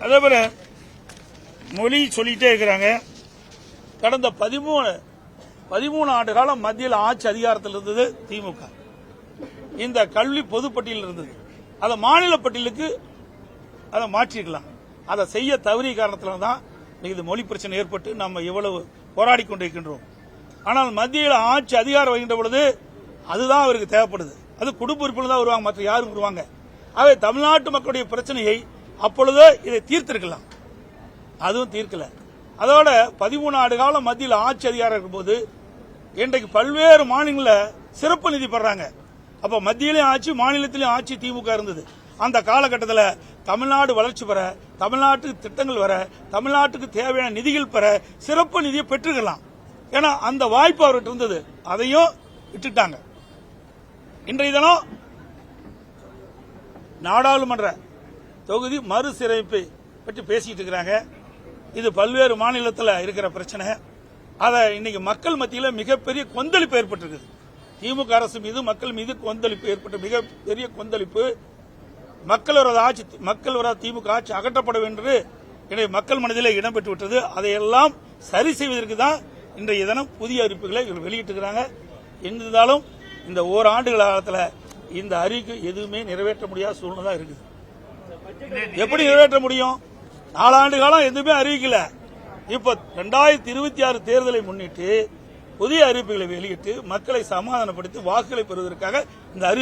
அதே போல மொழி சொல்லிட்டே இருக்கிறாங்க. கடந்த 13 ஆண்டு காலம் மத்தியில் ஆட்சி அதிகாரத்தில் இருந்தது திமுக. இந்த கல்வி பொதுப்பட்டியல் இருந்தது, அதை மாநில பட்டியலுக்கு அதை மாற்றிருக்கலாம். அதை செய்ய தவறிய காரணத்தில் தான் இது மொழி பிரச்சனை ஏற்பட்டு நம்ம இவ்வளவு போராடி கொண்டிருக்கின்றோம். ஆனால் மத்தியில் ஆட்சி அதிகாரம் வருகின்ற பொழுது அதுதான் அவருக்கு தேவைப்படுது. அது குடும்ப உறுப்பினர் தான் வருவாங்க, மற்ற யாரும் வருவாங்க. ஆகவே தமிழ்நாட்டு மக்களுடைய பிரச்சனையை அப்பொழுது இதை தீர்த்திருக்கலாம், அதுவும் தீர்க்கல. அதோட 13 ஆண்டு காலம் மத்தியில் ஆட்சி அதிகாரம் இருக்கும்போது இன்றைக்கு பல்வேறு மாநிலங்களில் சிறப்பு நிதி பெறாங்க. அப்ப மத்தியிலும் ஆட்சி மாநிலத்திலும் ஆட்சி திமுக இருந்தது. அந்த காலகட்டத்தில் தமிழ்நாடு வளர்ச்சி பெற, தமிழ்நாட்டுக்கு திட்டங்கள் வர, தமிழ்நாட்டுக்கு தேவையான நிதிகள் பெற சிறப்பு நிதியை பெற்றுக்கலாம். ஏன்னா அந்த வாய்ப்பு அவர்கிட்ட இருந்தது, அதையும் விட்டுட்டாங்க. இன்றைய தினம் நாடாளுமன்ற தொகுதி மறுசீரமைப்பை பற்றி பேசிட்டு இருக்கிறாங்க. இது பல்வேறு மாநிலத்தில் இருக்கிற பிரச்சனை. அதை இன்னைக்கு மக்கள் மத்தியில் மிகப்பெரிய கொந்தளிப்பு ஏற்பட்டிருக்குது. திமுக அரசு மீது மக்கள் மீது கொந்தளிப்பு ஏற்பட்ட மிகப்பெரிய கொந்தளிப்பு. மக்கள் விரோத திமுக ஆட்சி அகற்றப்பட வேண்டும் என்று மக்கள் மனதிலே இடம்பெற்று விட்டது. அதையெல்லாம் சரி செய்வதற்கு தான் இன்றைய தினம் புதிய அறிவிப்புகளை வெளியிட்டிருக்கிறாங்க. இருந்தாலும் இந்த ஓராண்டு காலத்தில் இந்த அறிக்கை எதுவுமே நிறைவேற்ற முடியாத சூழ்நிலை தான் இருக்குது. எப்படி நிறைவேற்ற முடியும்? 4 ஆண்டு காலம் எதுவுமே அறிவிக்கல. இப்ப 2026 தேர்தலை முன்னிட்டு புதிய அறிவிப்புகளை வெளியிட்டு மக்களை சமாதானப்படுத்தி வாக்குகளை பெறுவதற்காக இந்த அறிவிப்பு